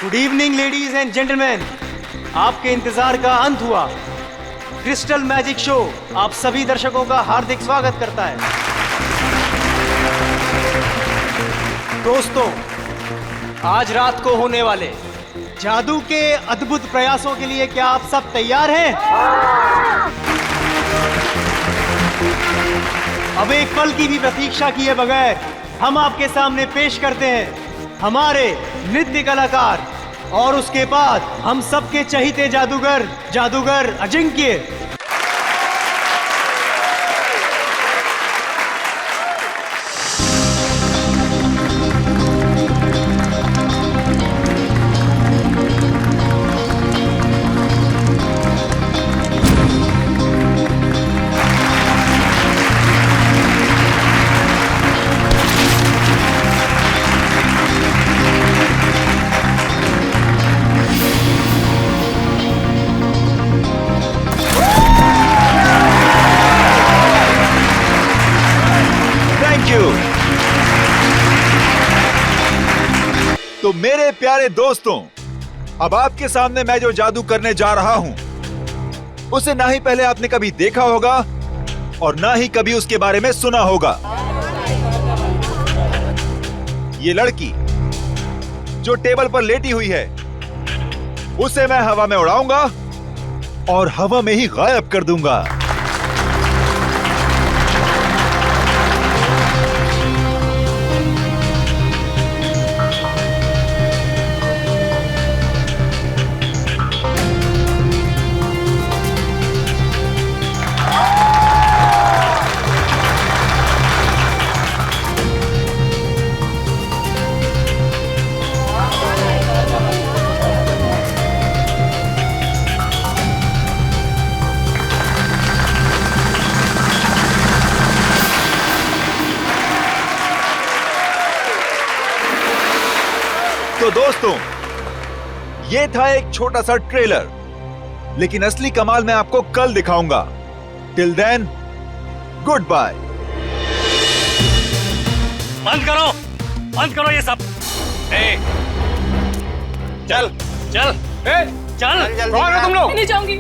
Good evening ladies and gentleman, आपके इंतजार का अंत हुआ। क्रिस्टल मैजिक शो आप सभी दर्शकों का हार्दिक स्वागत करता है। दोस्तों, आज रात को होने वाले जादू के अद्भुत प्रयासों के लिए क्या आप सब तैयार हैं? अब एक पल की भी प्रतीक्षा किए बगैर हम आपके सामने पेश करते हैं हमारे नृत्य कलाकार और उसके बाद हम सबके चहीते जादूगर अजिंक्य। तो मेरे प्यारे दोस्तों, अब आपके सामने मैं जो जादू करने जा रहा हूं उसे ना ही पहले आपने कभी देखा होगा और ना ही कभी उसके बारे में सुना होगा। ये लड़की जो टेबल पर लेटी हुई है उसे मैं हवा में उड़ाऊंगा और हवा में ही गायब कर दूंगा। तो दोस्तों, ये था एक छोटा सा ट्रेलर, लेकिन असली कमाल मैं आपको कल दिखाऊंगा। Till then, good bye. बंद करो ये सब। चल चल चल, कौन हो तुम लोग? नहीं जाऊंगी।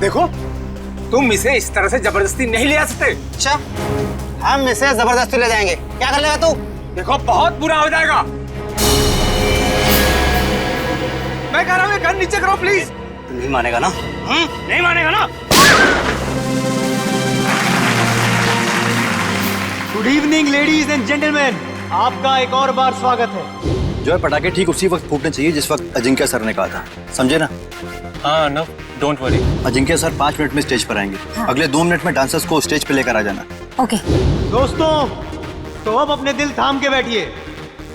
देखो, तुम इसे इस तरह से जबरदस्ती नहीं ले आ सकते। अच्छा, हम इसे जबरदस्ती ले जाएंगे। क्या कर लेगा तू? देखो, बहुत बुरा हो जाएगा। मैं कह रहा हूँ गन नीचे करो प्लीज। नहीं मानेगा ना? नहीं मानेगा ना? Good evening ladies and gentleman, आपका एक और बार स्वागत है। जो है पटाखे ठीक उसी वक्त फूटने चाहिए जिस वक्त अजिंक्य सर ने कहा था, समझे ना? हाँ, no don't worry. Ajinkya sir 5 minute में स्टेज पर आएंगे। अगले 2 मिनट में डांसर्स को स्टेज पे लेकर आ जाना। ओके। दोस्तों, तो अब अपने दिल थाम के बैठिए,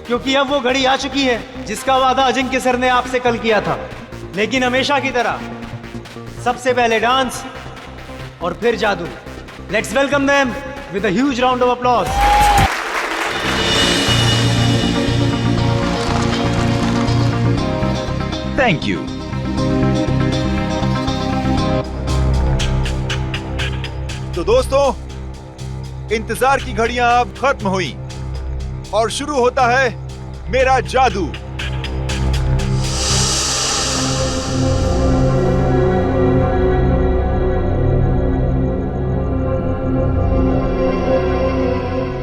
क्योंकि अब वो घड़ी आ चुकी है जिसका वादा अजिंक्य सर ने आपसे कल किया था। लेकिन हमेशा की तरह सबसे पहले डांस और फिर जादू। Let's welcome them with a huge round of applause. Thank you. तो दोस्तों, इंतजार की घड़ियां अब खत्म हुई और शुरू होता है मेरा जादू।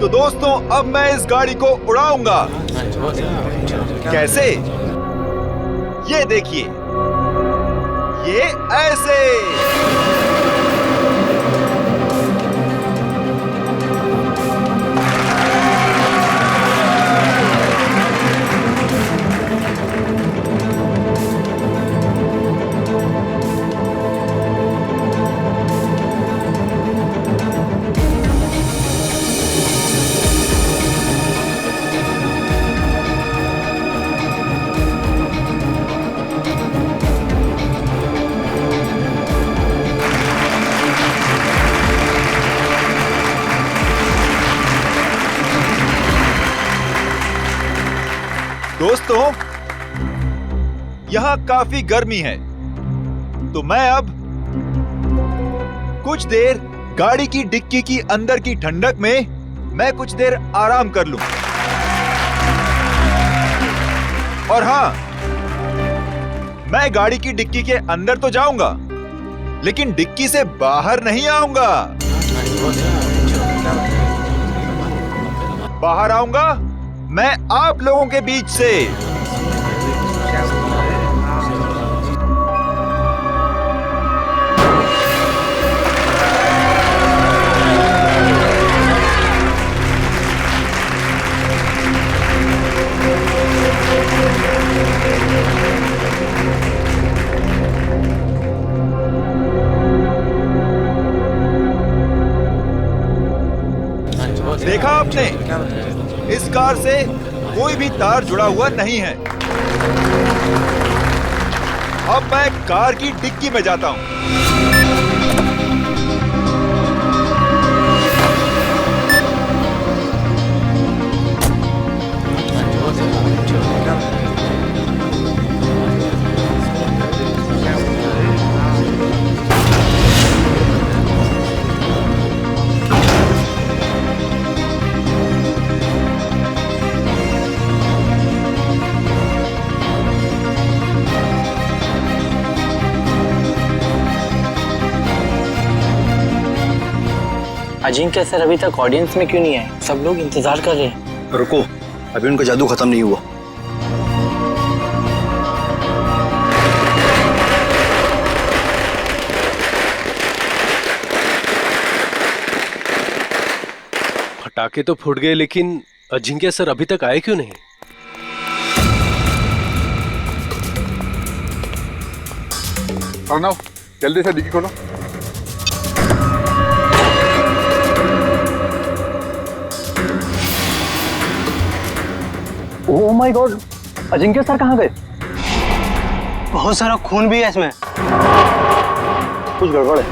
तो दोस्तों, अब मैं इस गाड़ी को उड़ाऊंगा। कैसे? ये देखिए, ये ऐसे। दोस्तों, यहां काफी गर्मी है, तो मैं अब कुछ देर गाड़ी की डिक्की की अंदर की ठंडक में मैं कुछ देर आराम कर लूं। और हाँ, मैं गाड़ी की डिक्की के अंदर तो जाऊंगा, लेकिन डिक्की से बाहर नहीं आऊंगा। बाहर आऊंगा मैं आप लोगों के बीच से। देखा आपने, इस कार से कोई भी तार जुड़ा हुआ नहीं है। अब मैं कार की डिक्की में जाता हूं। अजिंक्य सर अभी तक ऑडियंस में क्यों नहीं है? सब लोग इंतजार कर रहे हैं। रुको, अभी उनका जादू खत्म नहीं हुआ। पटाखे तो फूट गए, लेकिन अजिंक्य सर अभी तक आए क्यों नहीं? अर्णव, जल्दी से डिक्की खोलो। Oh my God, Ajinkya sir कहाँ गए? बहुत सारा खून भी है इसमें। कुछ गड़बड़ है,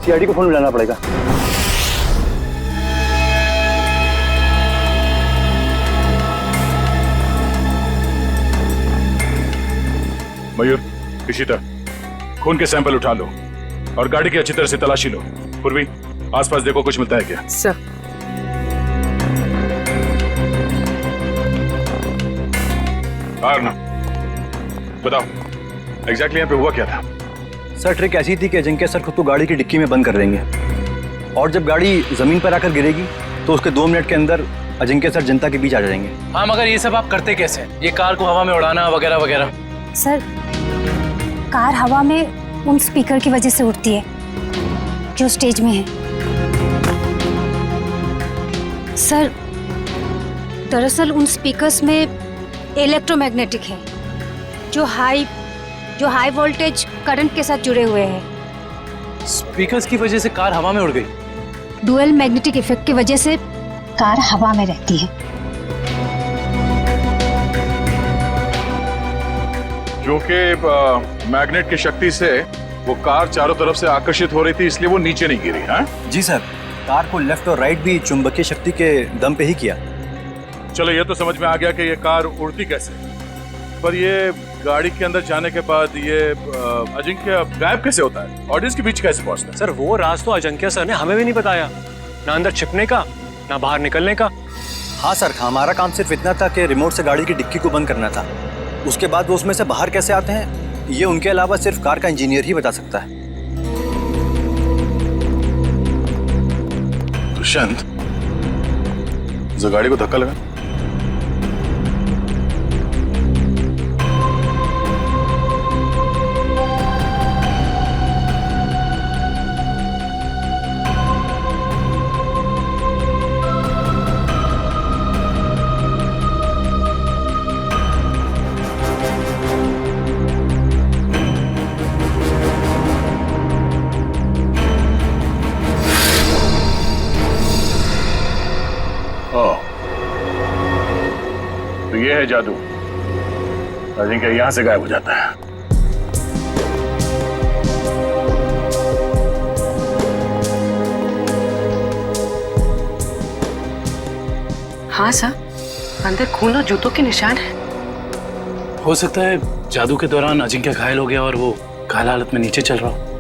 सीआईडी को फोन मिलाना पड़ेगा। मयूर, इशिता, खून के सैंपल उठा लो और गाड़ी की अच्छी तरह से तलाशी लो। पूर्वी, आसपास देखो कुछ मिलता है क्या? सर। आरना, बताओ एग्जैक्टली यहाँ पे हुआ क्या था? सर, ट्रिक ऐसी थी कि अजिंक्य सर खुद को गाड़ी की डिक्की में बंद कर देंगे और जब गाड़ी जमीन पर आकर गिरेगी तो उसके 2 मिनट के अंदर अजिंक्य सर जनता के बीच आ जाएंगे। हाँ, मगर ये सब आप करते कैसे? ये कार को हवा में उड़ाना वगैरह वगैरह। सर, कार हवा में उन स्पीकर की वजह से उड़ती है जो स्टेज में है। सर, दरअसल उन स्पीकर्स में इलेक्ट्रोमैग्नेटिक है जो हाई वोल्टेज करंट के साथ जुड़े हुए हैं। स्पीकर्स की वजह से कार हवा में उड़ गई। डुअल मैग्नेटिक इफेक्ट की वजह से कार हवा में रहती है। क्योंकि मैग्नेट की शक्ति से वो कार चारों तरफ से आकर्षित हो रही थी, इसलिए वो नीचे नहीं गिरी। हाँ जी सर, कार को लेफ्ट और राइट भी चुंबकीय शक्ति के दम पे ही किया। चलो, ये तो समझ में आ गया कि ये कार उड़ती कैसे, पर ये गाड़ी के अंदर जाने के बाद ये अजिंक्य गायब कैसे होता है? ऑडियंस के बीच कैसे पहुंचता है? सर, वो राज तो अजिंक्य सर ने हमें भी नहीं बताया, ना अंदर छिपने का ना बाहर निकलने का। हाँ सर, हमारा काम सिर्फ इतना था कि रिमोट से गाड़ी की डिक्की को बंद करना था। उसके बाद वो उसमें से बाहर कैसे आते हैं, ये उनके अलावा सिर्फ कार का इंजीनियर ही बता सकता है। दुष्यंत, जो गाड़ी को धक्का लगा। तो ये है जादू। अजिंक्य यहां से गायब हो जाता है। हाँ सर, अंदर खून और जूतों के निशान है। हो सकता है जादू के दौरान अजिंक्य घायल हो गया और वो घायल हालत में नीचे चल रहा हो।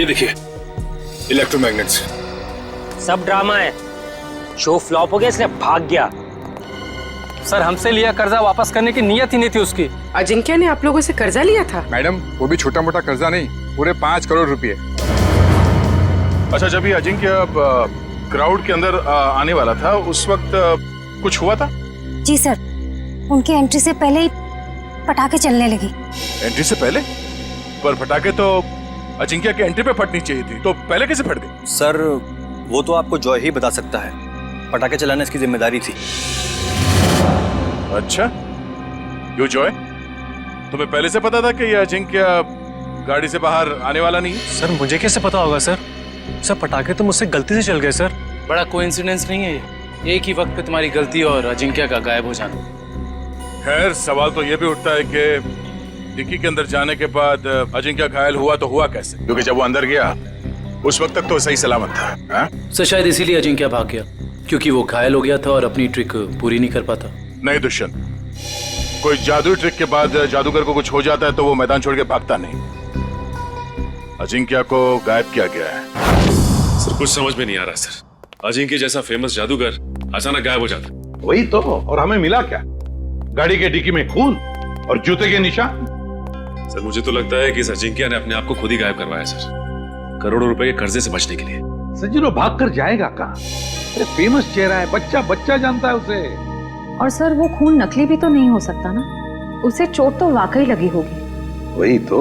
देखिए इलेक्ट्रोमैग्नेट्स। सब ड्रामा है, शो फ्लॉप हो गया इसलिए भाग गया। सर हमसे लिया कर्जा वापस करने की नीयत ही नहीं थी उसकी। अजिंक्य ने आप लोगों से कर्जा लिया था? मैडम वो भी छोटा मोटा कर्जा नहीं, पूरे 5 करोड़ रुपए। अच्छा, जब ये अजिंक्य क्राउड के अंदर आने वाला था उस वक्त कुछ हुआ था? जी सर, उनकी एंट्री से पहले ही पटाखे चलने लगी। एंट्री से पहले? पर पटाखे तो अजिंक्य के एंट्री पे फटनी चाहिए थी, तो पहले कैसे फट गई? सर वो तो आपको जॉय ही बता सकता है, पटाखे चलाना इसकी जिम्मेदारी थी। अच्छा, यू जॉय, तुम्हें पहले से पता था कि ये अजिंक्य गाड़ी से बाहर आने वाला नहीं है? सर मुझे कैसे पता होगा सर? सर पटाखे तो मुझसे गलती से चल गए सर। बड़ा कोइंसिडेंस नहीं है ये, एक ही वक्त पे तुम्हारी गलती और अजिंक्य का गायब हो जाना। खैर, सवाल तो ये भी उठता है कि डिक्की के अंदर जाने के बाद अजिंक्य घायल हुआ तो हुआ कैसे? क्योंकि जब वो अंदर गया उस वक्त तक तो सही सलामत था। हा? सर शायद इसीलिए अजिंक्य भाग गया, क्योंकि वो घायल हो गया था और अपनी ट्रिक पूरी नहीं कर पाता। नहीं दुष्यंत, कोई जादुई ट्रिक के बाद जादूगर को कुछ हो जाता है तो वो मैदान छोड़ के भागता नहीं। अजिंक्य को गायब किया गया है। सर कुछ समझ में नहीं आ रहा सर, अजिंक्य जैसा फेमस जादूगर अचानक गायब हो जाता। वही तो, और हमें मिला क्या? गाड़ी के डिक्की में खून और जूते के निशान। सर मुझे तो लगता है कि इस अजिंक्य ने अपने आप को खुद ही गायब करवाया सर, करोड़ों रुपए के कर्जे से बचने के लिए। सजीरो भाग कर जाएगा कहाँ? फेमस चेहरा है, बच्चा बच्चा जानता है उसे। और सर वो खून नकली भी तो नहीं हो सकता ना, उसे चोट तो वाकई लगी होगी। वही तो।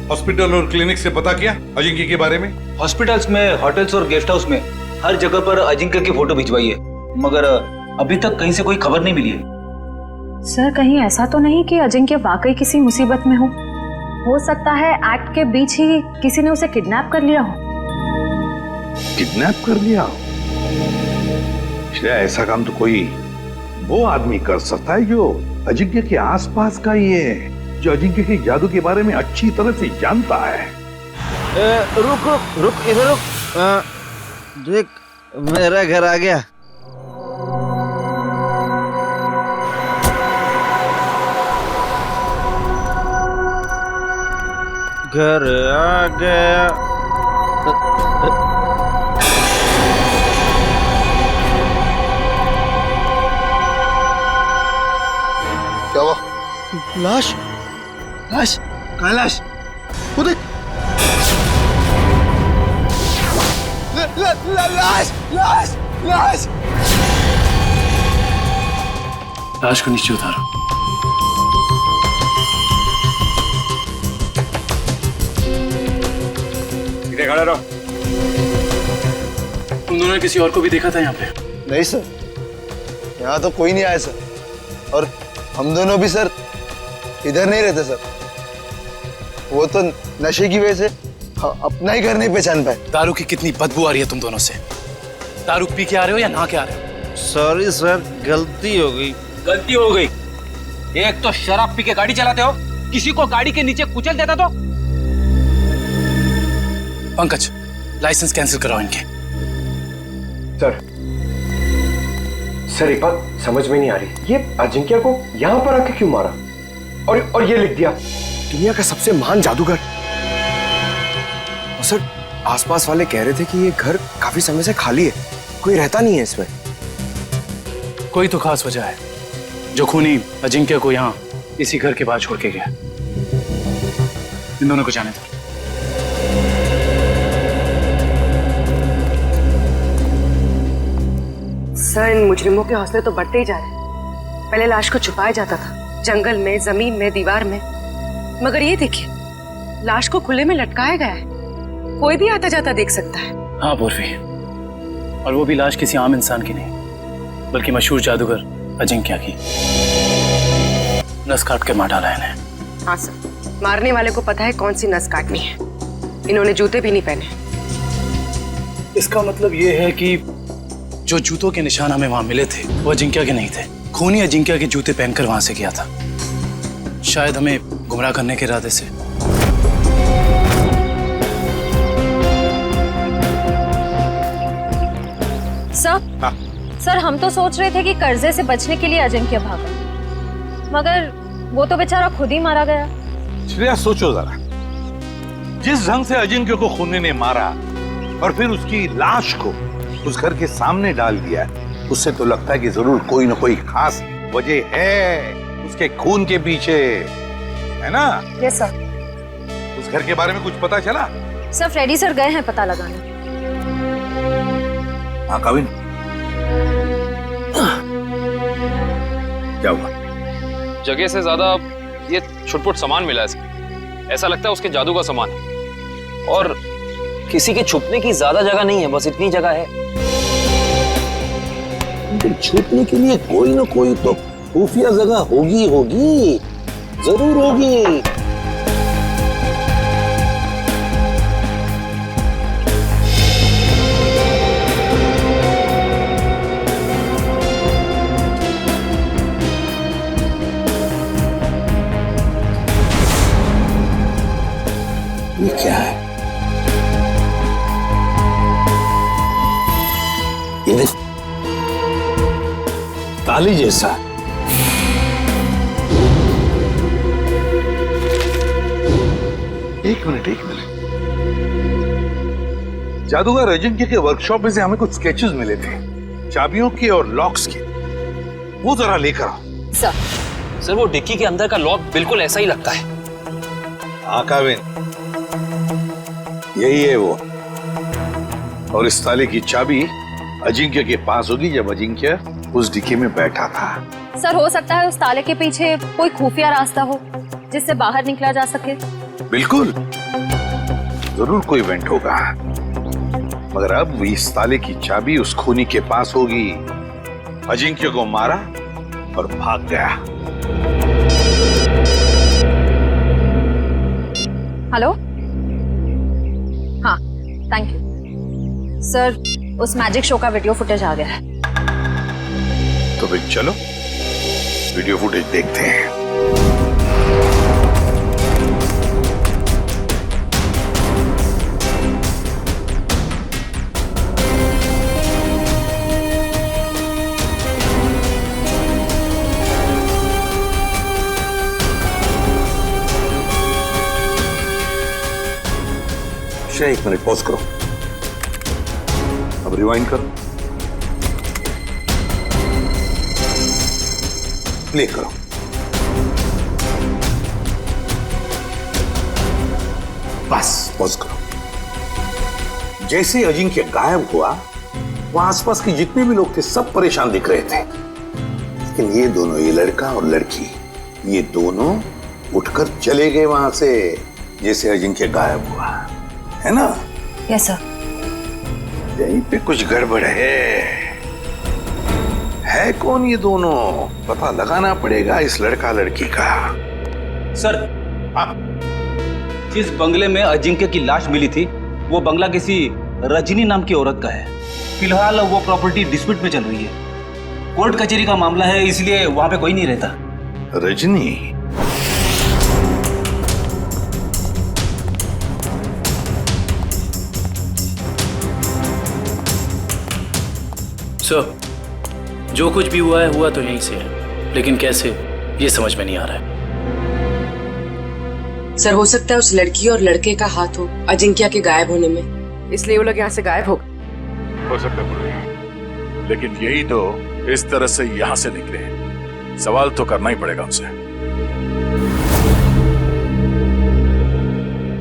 हॉस्पिटल और क्लिनिक से पता किया अजिंक्य के बारे में? हॉस्पिटल्स में, होटल्स और गेस्ट हाउस में हर जगह पर अजिंक्य की फोटो भिजवाई है, मगर अभी तक कहीं से कोई खबर नहीं मिली है। सर कहीं ऐसा तो नहीं कि अजिंक्य वाकई किसी मुसीबत में हो सकता है एक्ट के बीच ही किसी ने उसे किडनैप कर लिया हो। किडनैप कर लिया? ऐसा काम तो कोई वो आदमी कर सकता है जो अजिंक्य के आसपास का ही है, जो अजिंक्य के जादू के बारे में अच्छी तरह से जानता है। रुक रुक रुक, इधर रुक। देख मेरा घर आ गया। घर आ गया। क्या हुआ? लाश लाश कहाँ लाश? वो देख। लाश लाश लाश। लाश को नीचे उतारो। इधर खड़ा रहो। तुम दोनों ने किसी और को भी देखा था यहाँ पे? नहीं सर, यहाँ तो कोई नहीं आया सर, और हम दोनों भी सर इधर नहीं रहते सर। वो तो नशे की वजह से अपना ही घर नहीं पहचान पाए। दारू की कितनी बदबू आ रही है तुम दोनों से। दारू पी के आ रहे हो या नहा के आ रहे हो? सॉरी सर, गलती हो गई। गलती हो गई? एक तो शराब पी के गाड़ी चलाते हो, किसी को गाड़ी के नीचे कुचल देता तो। पंकज, लाइसेंस कैंसिल कराओ इनके। सर एक बात समझ में नहीं आ रही, ये अजिंक्य को यहाँ पर आके क्यों मारा? और ये लिख दिया दुनिया का सबसे महान जादूगर। और सर आसपास वाले कह रहे थे कि ये घर काफी समय से खाली है, कोई रहता नहीं है इसमें। कोई तो खास वजह है जो खूनी अजिंक्य को यहाँ इसी घर के बाहर छोड़ के गया। इन दोनों को जाने दो। सर इन मुजरिमों के हौसले तो बढ़ते ही जा रहे हैं। पहले लाश को छुपाया जाता था जंगल में, जमीन में, दीवार में, मगर ये देखिए लाश को खुले में लटकाया गया है, कोई भी आता जाता देख सकता है। हाँ पूर्वी, और वो भी लाश किसी आम इंसान की नहीं बल्कि मशहूर जादूगर अजिंक्य की। नस काट के मार डाला इन्हें। हाँ सर, मारने वाले को पता है कौन सी नस काटनी है। इन्होंने जूते भी नहीं पहने। इसका मतलब ये है कि जो जूतों के निशान हमें वहां मिले थे वो अजिंक्य के नहीं थे। खूनी अजिंक्य के जूते पहनकर वहां से गया था, शायद हमें गुमराह करने के इरादे से। सर हम तो सोच रहे थे कि कर्जे से बचने के लिए अजिंक्य भागा, मगर वो तो बेचारा खुद ही मारा गया। श्रेया सोचो जरा, जिस ढंग से अजिंक्य को खूनी ने मारा और फिर उसकी लाश को उस घर के सामने डाल दिया, उससे तो लगता है कि जरूर कोई ना कोई खास वजह है उसके खून के पीछे, है ना? Yes sir. उस घर के बारे में कुछ पता चला? सर फ्रेडी सर गए हैं पता लगाने। हाँ काविन, क्या हुआ? जगह से ज्यादा ये छुटपुट सामान मिला है इसमें। ऐसा लगता है उसके जादू का सामान है। और किसी के छुपने की ज्यादा जगह नहीं है, बस इतनी जगह है। छुपने के लिए कोई ना कोई तो खुफिया जगह होगी, जरूर होगी। ये क्या है? ये देख, ताली जैसा। एक मिनट। जादूगर अजिंक्य के वर्कशॉप में से हमें कुछ स्केचेस मिले थे, चाबियों के और लॉक्स के। वो जरा लेकर आओ। सर वो डिक्की के अंदर का लॉक बिल्कुल ऐसा ही लगता है। हाँ काविन, यही है वो। और इस ताले की चाबी अजिंक्य के पास होगी जब अजिंक्य उस डिक्की में बैठा था। सर हो सकता है उस ताले के पीछे कोई खुफिया रास्ता हो जिससे बाहर निकला जा सके। बिल्कुल, जरूर कोई इवेंट होगा, मगर अब इस ताले की चाबी उस खूनी के पास होगी। अजिंक्य को मारा और भाग गया। हेलो, हाँ थैंक यू सर। उस मैजिक शो का वीडियो फुटेज आ गया है। तो फिर चलो वीडियो फुटेज देखते हैं। एक मिनट पॉज करो, अब रिवाइंड करो, प्ले करो। बस पॉज करो। जैसे अजिंक्य गायब हुआ, वहां आसपास के जितने भी लोग थे सब परेशान दिख रहे थे, लेकिन ये दोनों, ये लड़का और लड़की, ये दोनों उठकर चले गए वहां से जैसे अजिंक्य गायब हुआ, है ना? Yes sir. यहीं पे कुछ गड़बड़ है कौन ये दोनों? पता लगाना पड़ेगा इस लड़का लड़की का। सर, जिस बंगले में अजिंक्य की लाश मिली थी, वो बंगला किसी रजनी नाम की औरत का है। फिलहाल वो प्रॉपर्टी डिस्प्यूट में चल रही है। कोर्ट कचहरी का मामला है, इसलिए वहां पे कोई नहीं रहता। रजनी? सर, जो कुछ भी हुआ है हुआ तो यहीं से है, लेकिन कैसे ये समझ में नहीं आ रहा है। सर हो सकता है उस लड़की और लड़के का हाथ हो अजिंक्य के गायब होने में, इसलिए वो लोग यहाँ से गायब हो गए। हो सकता है, लेकिन यही तो इस तरह से यहाँ से निकले। सवाल तो करना ही पड़ेगा उनसे।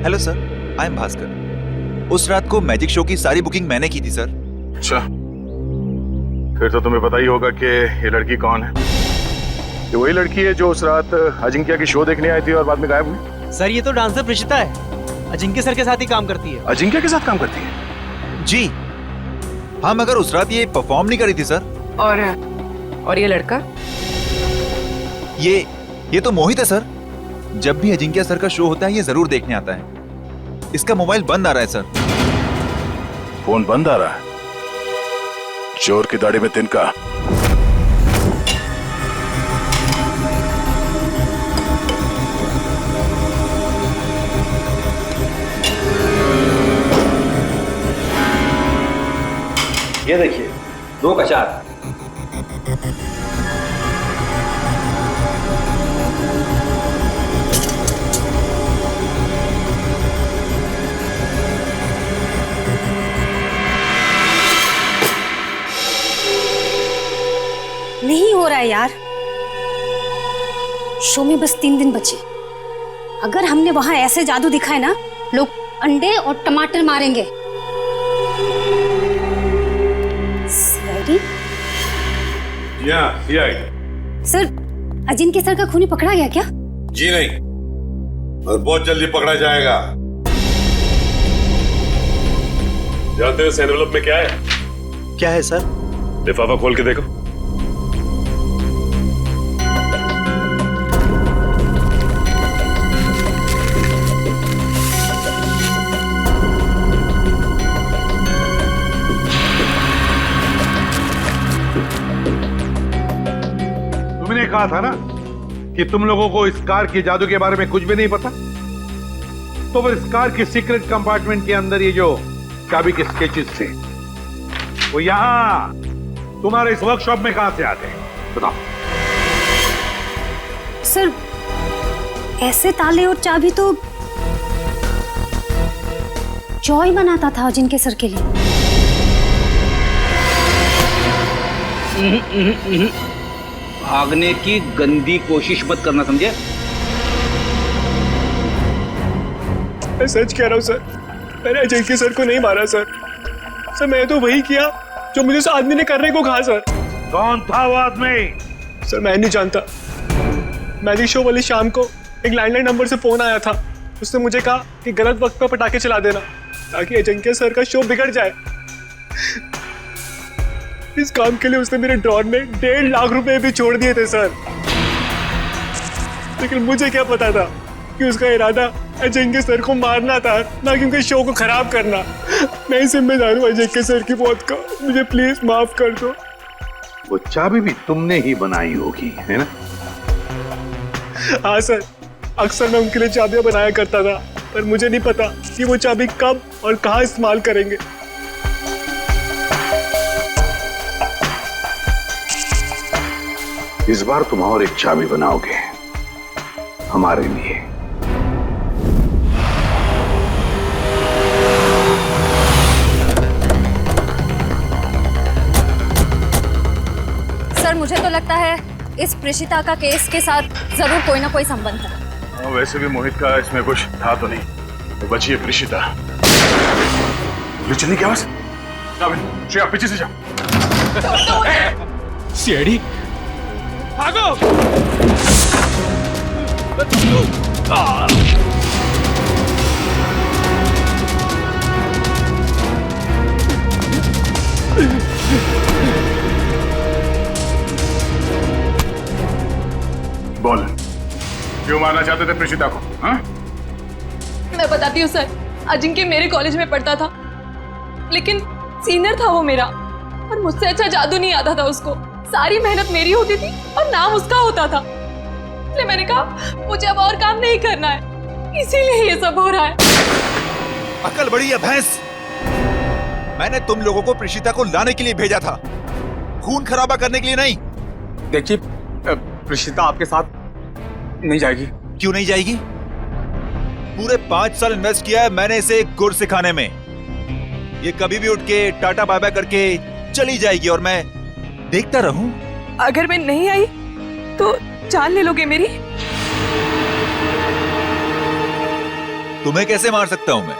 Hello sir, I am Bhaskar. उस रात को मैजिक शो की सारी बुकिंग मैंने की थी सर। अच्छा, फिर तो तुम्हें पता ही होगा कि ये लड़की कौन है। ये वही लड़की है जो उस रात अजिंक्य की शो देखने आई थी और बाद में गायब हुई। सर ये तो डांसर प्रिशिता है, अजिंक्य सर के साथ ही काम करती है। अजिंक्य के साथ काम करती है? जी हाँ, मगर उस रात ये परफॉर्म नहीं करी थी सर। और ये लड़का? ये तो मोहित है सर। जब भी अजिंक्य सर का शो होता है ये जरूर देखने आता है। इसका मोबाइल बंद आ रहा है सर। फोन बंद आ रहा है? चोर की दाढ़ी में तिनका। ये देखिए, 2 का 4। नहीं हो रहा है यार। शो में बस 3 दिन बचे। अगर हमने वहां ऐसे जादू दिखाए ना, लोग अंडे और टमाटर मारेंगे। सीआईडी? सर, अजिंक्य सर का खूनी पकड़ा गया क्या? जी नहीं, और बहुत जल्दी पकड़ा जाएगा। जानते हो इस एनवेलप में क्या है? क्या है सर? लिफाफा खोल के देखो। तुमने कहा था ना कि तुम लोगों को इस कार के जादू के बारे में कुछ भी नहीं पता, तो वो इस कार के सीक्रेट कंपार्टमेंट के अंदर ये जो चाबी के स्केचेस थे, वो यहां तुम्हारे इस वर्कशॉप में कहां से आते हैं? बताओ। सर, ऐसे ताले और चाबी तो जॉय बनाता था अजिंक्य सर के लिए। भागने की गंदी कोशिश मत करना, समझे? मैं सच कह रहा हूँ सर, मैंने अजिंक्य सर को नहीं मारा सर। सर, मैं तो वही किया जो मुझे उस आदमी ने करने को कहा सर। कौन था वो आदमी? सर, मैं नहीं जानता। मैजिक शो वाली शाम को एक लैंडलाइन नंबर से फोन आया था। उसने मुझे कहा कि गलत वक्त पर पटाखे चला देना ताकि अजिंक्य सर का शो बिगड़ जाए। इस काम के लिए उसने मेरे ड्रॉर में 1.5 लाख रुपए भी छोड़ दिए थे सर। लेकिन मुझे क्या पता था कि उसका इरादा अजिंक्य सर को मारना था, ना कि उनके शो को खराब करना। मैं ही जिम्मेदार हूँ अजिंक्य सर की मौत का। मुझे प्लीज माफ कर दो। वो चाबी भी तुमने ही बनाई होगी, है ना? हाँ सर, अक्सर मैं उनके लिए चाबियां बनाया करता था, पर मुझे नहीं पता कि वो चाबी कब और कहाँ इस्तेमाल करेंगे। इस बार तुम और एक चाबी बनाओगे हमारे लिए। सर, मुझे तो लगता है इस प्रेषिता का केस के साथ जरूर कोई ना कोई संबंध है। वैसे भी मोहित का इसमें कुछ था तो नहीं, तो बची है प्रेषिता। चलने क्या बस? श्रेया, पीछे से जाओ। सीआईडी, भागो! बोल, क्यों मारना चाहते थे प्रेषिता को? हाँ? मैं बताती हूँ सर, अजिंक्य मेरे कॉलेज में पढ़ता था, लेकिन सीनियर था वो मेरा, और मुझसे अच्छा जादू नहीं आता था उसको। सारी मेहनत मेरी होती थी और नाम उसका होता था। इसलिए मैंने कहा मुझे अब और काम नहीं करना है, इसीलिए ये सब हो रहा है। अकल बड़ी है भैंस। मैंने तुम लोगों को प्रेषिता को लाने के लिए भेजा था, खून खराबा करने के लिए नहीं। देखिए, प्रेषिता आपके साथ नहीं जाएगी। क्यों नहीं जाएगी? पूरे 5 साल इन्वेस्ट किया है मैंने इसे गुर सिखाने में। ये कभी भी उठ के टाटा बाय बाय करके चली जाएगी और मैं देखता रहूं। अगर मैं नहीं आई तो जान ले लोगे मेरी? तुम्हें कैसे मार सकता हूं मैं?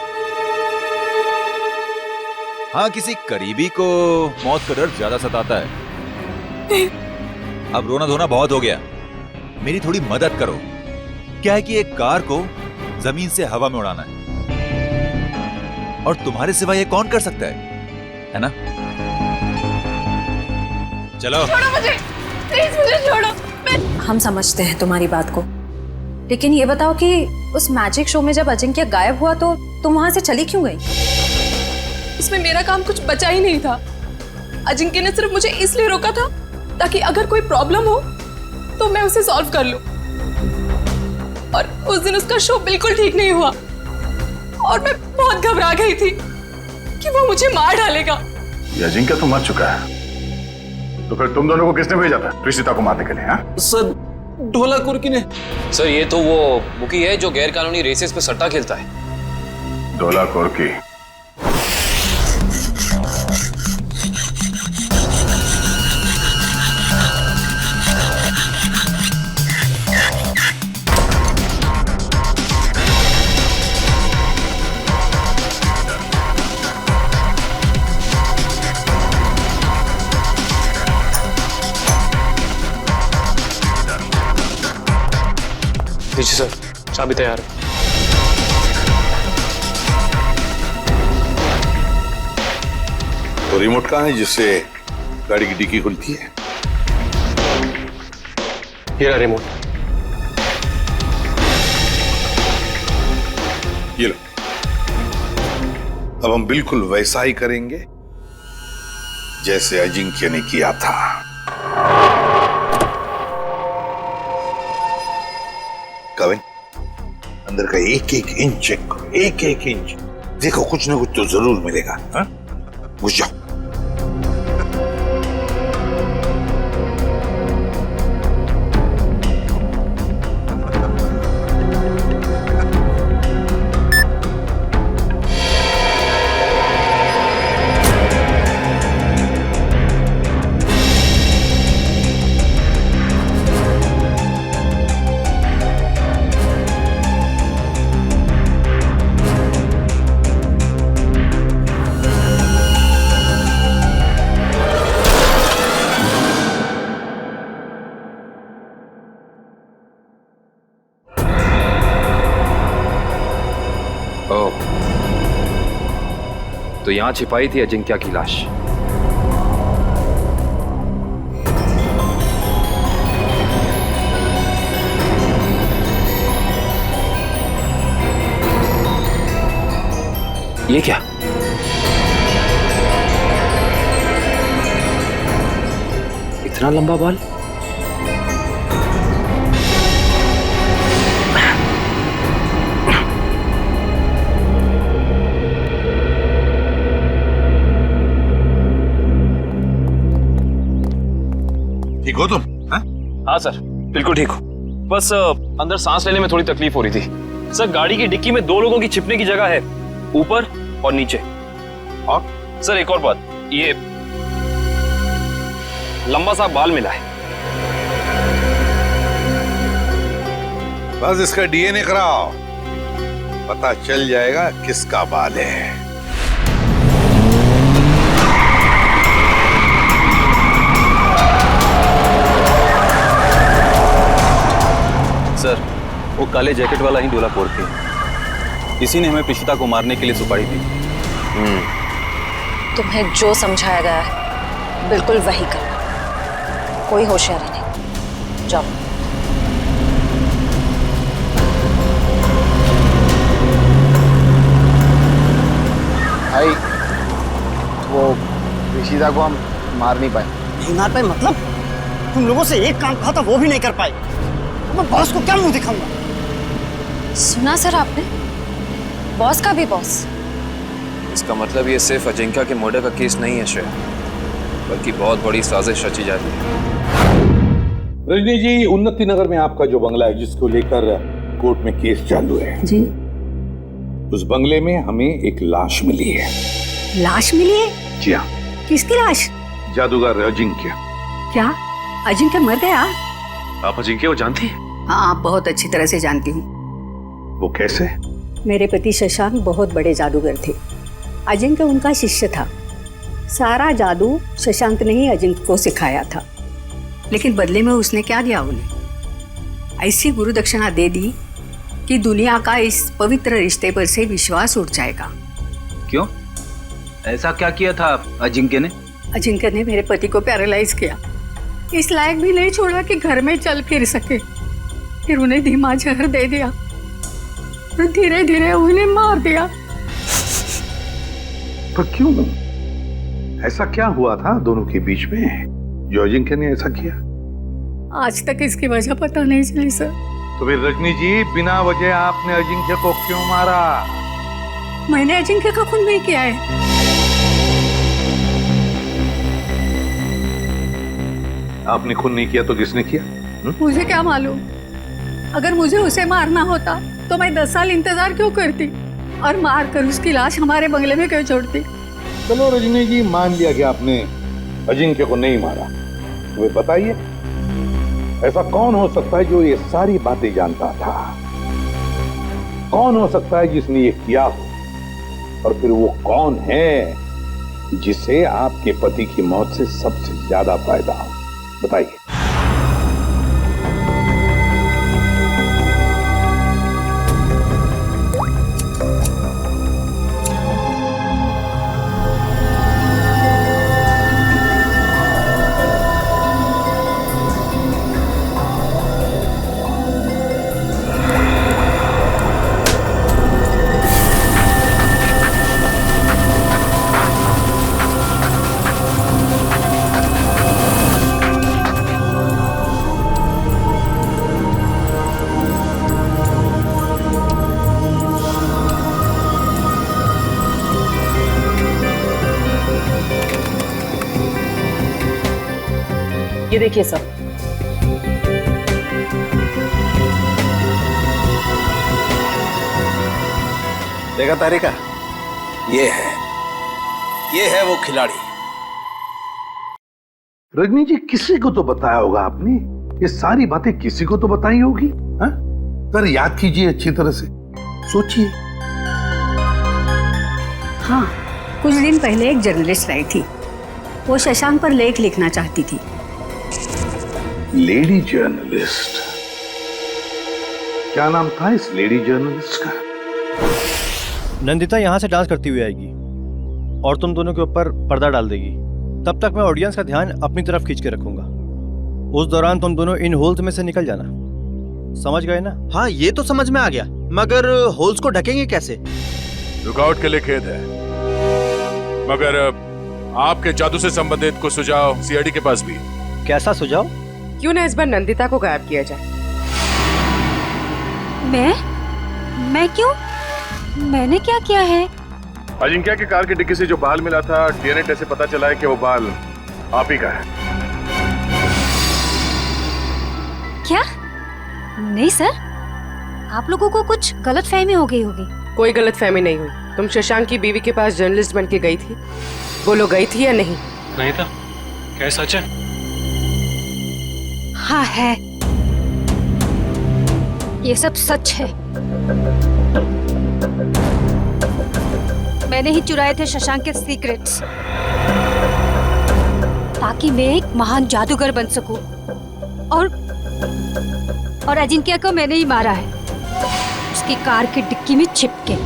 हाँ, किसी करीबी को मौत का डर ज्यादा सताता है। अब रोना धोना बहुत हो गया, मेरी थोड़ी मदद करो। क्या है कि एक कार को जमीन से हवा में उड़ाना है, और तुम्हारे सिवा ये कौन कर सकता है ना? चलो। छोड़ो मुझे, प्लीज मुझे छोड़ो। हम समझते हैं तुम्हारी बात को, लेकिन ये बताओ कि उस मैजिक शो में जब अजिंक्य गायब हुआ तो तुम वहां से चली क्यों गई? उसमें मेरा काम कुछ बचा ही नहीं था। अजिंक्य ने सिर्फ मुझे इसलिए रोका था ताकि अगर कोई प्रॉब्लम हो तो मैं उसे सॉल्व कर लूं। और उस दिन उसका शो बिल्कुल ठीक नहीं हुआ और मैं बहुत घबरा गई थी कि वो मुझे मार डालेगा। ये अजिंक्य तो मर चुका है, तो फिर तुम दोनों को किसने भेजा था प्रेषिता को मारने के लिए? हाँ? सर, ढोला कुर्की ने। सर, ये तो वो बुकी है जो गैर कानूनी रेसेस पे सट्टा खेलता है। ढोला कुर्की? जी सर, चाबी तैयार है। तो रिमोट कहाँ है जिससे गाड़ी की डिक्की खुलती है? ये रहा रिमोट। ये लो। अब हम बिल्कुल वैसा ही करेंगे जैसे अजिंक्य ने किया था। कविन, अंदर का एक एक इंच चेक करो, एक एक इंच। देखो कुछ ना कुछ तो जरूर मिलेगा। हाँ, घुस जाओ। तो यहां छिपाई थी अजिंक्य की लाश। ये क्या? इतना लंबा बाल? ठीक हो तुम? हाँ सर, बिल्कुल ठीक हो। बस अंदर सांस लेने में थोड़ी तकलीफ हो रही थी। सर, गाड़ी की डिक्की में 2 लोगों की छिपने की जगह है, ऊपर और नीचे। और सर एक और बात, ये लंबा सा बाल मिला है। बस इसका डीएनए कराओ, पता चल जाएगा किसका बाल है। सर, वो काले जैकेट वाला ही डोलापोर थे। इसी ने हमें प्रीशिता को मारने के लिए सुपारी दी। तुम्हें जो समझाया गया है बिल्कुल वही करना, कोई होशियारी नहीं। जाओ। भाई, वो प्रीशिता को हम मार नहीं पाए। नहीं मार पाए मतलब? तुम लोगों से एक काम कहा था वो भी नहीं कर पाए। मैं बॉस को क्या मुंह दिखाऊंगा? सुना सर आपने? बॉस का भी बॉस। इसका मतलब ये सिर्फ अजिंक्य के मर्डर का केस नहीं है श्रेया, बल्कि बहुत बड़ी साजिश रची जा रही है। रजनी जी, उन्नति नगर में आपका जो बंगला है जिसको लेकर कोर्ट में केस चालू है जी, उस बंगले में हमें एक लाश मिली है। लाश मिली है? जी हाँ। किसकी लाश? जादूगर अजिंक्य। क्या अजिंक्य मर गया? आप अजिंक्य को जानती हैं? हाँ, बहुत अच्छी तरह से जानती हूँ। वो कैसे? मेरे पति शशांक बहुत बड़े जादूगर थे। अजिंक्य उनका शिष्य था। सारा जादू शशांक ने ही अजिंक्य को सिखाया था, लेकिन बदले में उसने क्या दिया उन्हें? ऐसी गुरु दक्षिणा दे दी कि दुनिया का इस पवित्र रिश्ते पर से विश्वास उठ जाएगा। क्यों? ऐसा क्या किया था अजिंक्य ने? अजिंक्य ने मेरे पति को पैरालाइज किया, इस लायक भी नहीं छोड़ा कि घर में चल फिर सके। फिर उन्हें धीमा जहर दे दिया और धीरे धीरे उन्हें मार दिया। पर क्यों? ऐसा क्या हुआ था दोनों के बीच में जो अजिंक्य ने ऐसा किया? आज तक इसकी वजह पता नहीं चली सर। तो फिर रजनी जी, बिना वजह आपने अजिंक्य को क्यों मारा? मैंने अजिंक्य का खून नहीं किया है। आपने खून नहीं किया तो किसने किया? मुझे क्या मालूम? अगर मुझे उसे मारना होता तो मैं 10 साल इंतजार क्यों करती और मार कर उसकी लाश हमारे बंगले में क्यों छोड़ती? चलो रजनी जी, मान लिया कि आपने अजिंक्य को नहीं मारा। तो बताइए, ऐसा कौन हो सकता है जो ये सारी बातें जानता था? कौन हो सकता है जिसने ये किया हो? और फिर वो कौन है जिसे आपके पति की मौत से सबसे ज्यादा फायदा हो? बताइए। ये देखिए सब। देखा तारिका, ये है वो खिलाड़ी। रजनी जी, किसी को तो बताया होगा आपने, ये सारी बातें किसी को तो बताई होगी। हाँ? जरा याद कीजिए अच्छी तरह से, सोचिए। हाँ, कुछ दिन पहले एक जर्नलिस्ट आई थी। वो शशांक पर लेख लिखना चाहती थी। Lady journalist? क्या नाम था इस लेडी जर्नलिस्ट का? नंदिता यहाँ से डांस करती हुई आएगी और तुम दोनों के ऊपर पर्दा डाल देगी। तब तक मैं ऑडियंस का ध्यान अपनी तरफ खींच के रखूंगा। उस दौरान तुम दोनों इन होल्स में से निकल जाना। समझ गए ना? हाँ, ये तो समझ में आ गया, मगर होल्स को ढकेंगे कैसे? रुकावट के लिए खेद है, मगर आपके जादू से संबंधित कुछ सुझाव सीआईडी के पास भी। कैसा सुझाव? क्यों ना इस बार नंदिता को गायब किया जाए? मैं क्यों? मैंने क्या किया है? अजिंक्य की कार की डिक्की से जो बाल मिला था, डीएनए टेस्ट से पता चला है कि वो बाल आप ही का है। क्या? नहीं सर, आप लोगों को कुछ गलतफहमी हो गई होगी। कोई गलतफहमी नहीं हुई। तुम शशांक की बीवी के पास जर्नलिस्ट बन के गई थी, बोलो गई थी या नहीं? नहीं था। क्या सच है? हाँ है, ये सब सच है। मैंने ही चुराए थे शशांक के सीक्रेट्स, ताकि मैं एक महान जादूगर बन सकूं। और अजिंक्य को मैंने ही मारा है, उसकी कार की डिक्की में छिप के।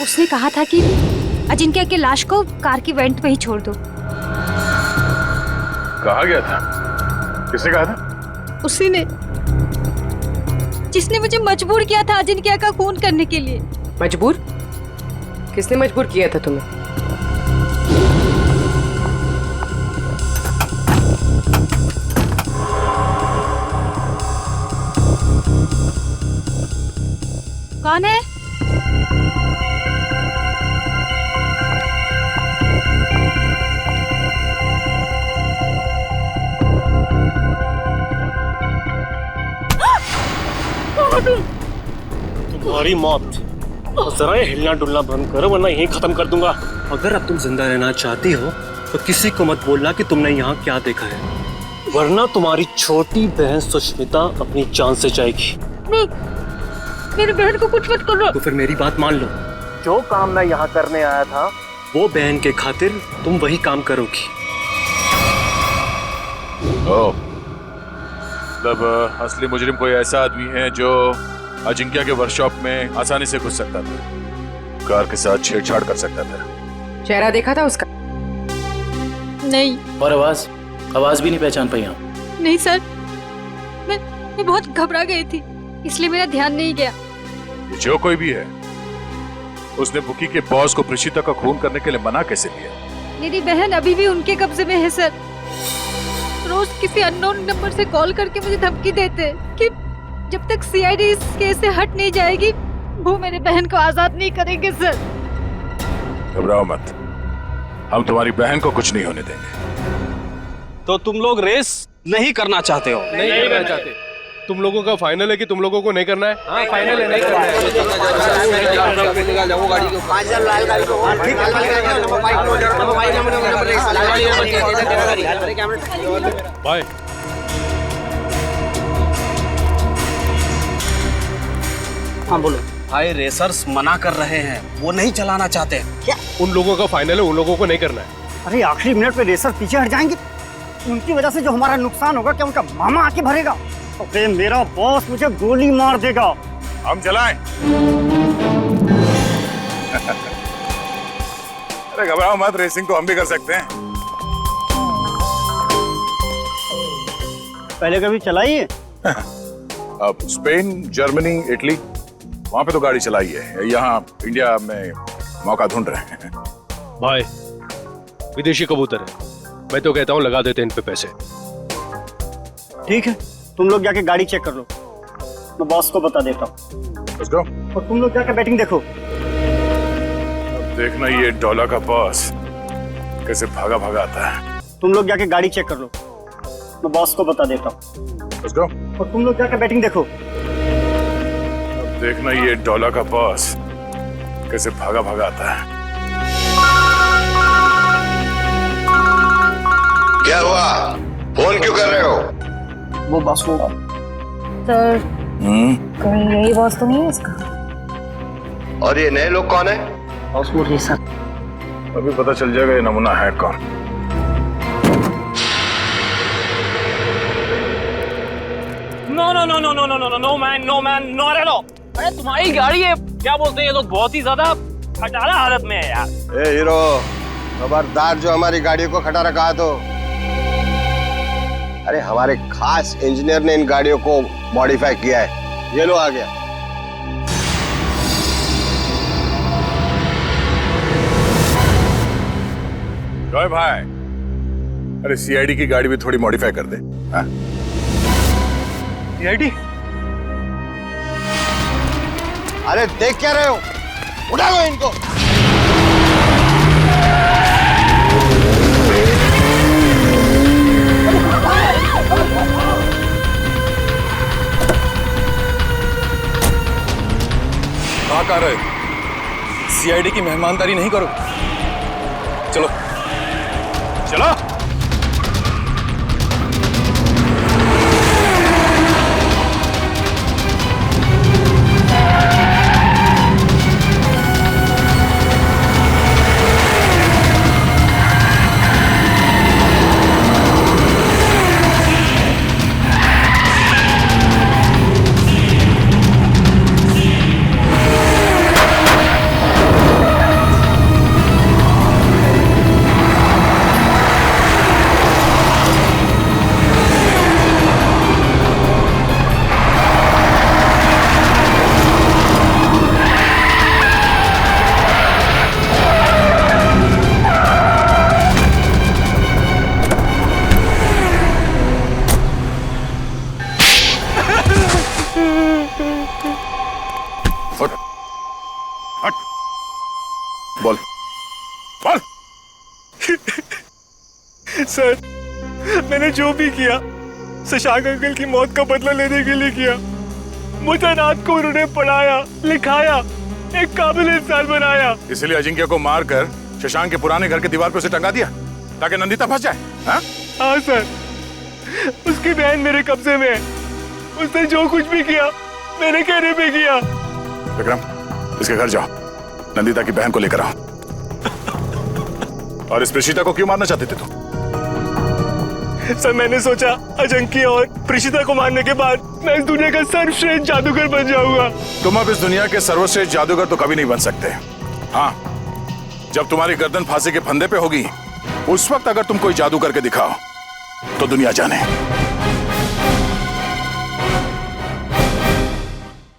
उसने कहा था कि अजिंक्य की लाश को कार की वेंट में ही छोड़ दो। कहा गया था? किसने कहा था? उसी ने, जिसने मुझे मजबूर किया था अजिंक्य का खून करने के लिए। मजबूर? किसने मजबूर किया था तुम्हें? कौन है? तुम्हारी मौत। जरा ये हिलना डुलना बंद करो, वरना यहीं खत्म कर दूंगा। अगर अब तुम जिंदा रहना चाहती हो तो किसी को मत बोलना कि तुमने यहाँ क्या देखा है, वरना तुम्हारी छोटी बहन सुष्मिता अपनी जान से जाएगी। नहीं, मेरी बहन को कुछ मत करो। तो फिर मेरी बात मान लो। जो काम मैं यहाँ करने आया था, वो बहन के खातिर तुम वही काम करोगी। मतलब असली मुजरिम कोई ऐसा आदमी है जो अजिंक्य के वर्कशॉप में आसानी से घुस सकता था, कार के साथ छेड़छाड़ कर सकता था। चेहरा देखा था उसका? नहीं। और आवाज भी नहीं पहचान पाई आप? नहीं सर, मैं बहुत घबरा गई थी, इसलिए मेरा ध्यान नहीं गया। जो कोई भी है, उसने बुकी के बॉस को प्रीशिता का खून करने के लिए मना कैसे किया? मेरी बहन अभी भी उनके कब्जे में है सर। रोज किसी अननोन नंबर से कॉल करके मुझे धमकी देते कि जब तक सीआईडी इस केस से हट नहीं जाएगी, वो मेरे बहन को आजाद नहीं करेंगे सर। घबराओ मत, हम तुम्हारी बहन को कुछ नहीं होने देंगे। तो तुम लोग रेस नहीं करना चाहते हो? नहीं करना चाहते। तुम लोगों का फाइनल है कि तुम लोगों को नहीं करना है? हाँ, फाइनल है, नहीं करना है। बाय। हाँ बोलो। भाई रेसर्स मना कर रहे हैं, वो नहीं चलाना चाहते। क्या? उन लोगों का फाइनल है, उन लोगों को नहीं करना है। अरे आखिरी मिनट पे रेसर पीछे हट जाएंगे, उनकी वजह से जो हमारा नुकसान होगा, क्या उनका मामा आके भरेगा? अरे मेरा बॉस मुझे गोली मार देगा। हम चलाएं? अरे घबराओ मत, रेसिंग तो हम भी कर सकते हैं। पहले कभी चलाई है? अब स्पेन, जर्मनी, इटली, वहां पे तो गाड़ी चलाई है। यहाँ इंडिया में मौका ढूंढ रहे हैं। भाई, विदेशी कबूतर है। मैं तो कहता हूँ लगा देते इन पे पैसे। ठीक है, तुम लोग जाके गाड़ी चेक कर लो, मैं बॉस को बता देता हूँ। Let's go. और तुम लोग जाके बैटिंग देखो। देखना ये डॉला का बॉस कैसे भागा भागा आता है। तुम लोग जाके गाड़ी चेक कर लो, मैं बॉस को बता देता हूँ। Let's go. और तुम लोग जाके बैटिंग देखो। देखना ये डॉला का बॉस कैसे भागा भागा आता है। क्या हुआ? फोन क्यों कर रहे हो? वो बॉस को। सर कहीं यही बॉस तो नहीं है इसका? और ये नए लोग कौन है? बॉस बोल रही सर। अभी पता चल जाएगा ये नमूना है कौन। No no no no no no no no man no रे लो। अरे तुम्हारी गाड़ी है, क्या बोलते हैं ये लोग, बहुत ही ज्यादा खटारा हालत में है यार। ए हीरो, खबरदार जो हमारी गाड़ियों को खटा रखा है तो। अरे हमारे खास इंजीनियर ने इन गाड़ियों को मॉडिफाई किया है। ये लो आ गया। जॉय भाई, अरे सीआईडी की गाड़ी भी थोड़ी मॉडिफाई कर दे। सीआईडी? अरे देख क्या रहे हो? उठा लो इनको। कहाँ कर रहे? सीआईडी की मेहमानदारी नहीं करो। चलो चलो। बोल बोल। सर, मैंने जो भी किया शशांक अंकल की मौत का बदला लेने के लिए किया। मुझे रात को उन्होंने पढ़ाया, लिखाया, एक काबिल इंसान बनाया। इसलिए अजिंक्य को मारकर शशांक के पुराने घर के दीवार पे उसे टंगा दिया ताकि नंदिता फंस जाए। हाँ सर, उसकी बहन मेरे कब्जे में है। उसने जो कुछ भी किया मेरे कहने पे किया। विक्रम, इसके घर जाओ, नंदिता की बहन को लेकर आओ। और इस प्रीशिता को क्यों मारना चाहते थे तुम? सर, मैंने सोचा अजिंक्य और प्रीशिता को मारने के बाद मैं इस दुनिया का सर्वश्रेष्ठ जादूगर बन जाऊंगा। तुम अब इस दुनिया के सर्वश्रेष्ठ जादूगर तो कभी नहीं बन सकते। हाँ, जब तुम्हारी गर्दन फांसी के फंदे पे होगी उस वक्त अगर तुम कोई जादू करके दिखाओ तो दुनिया जाने।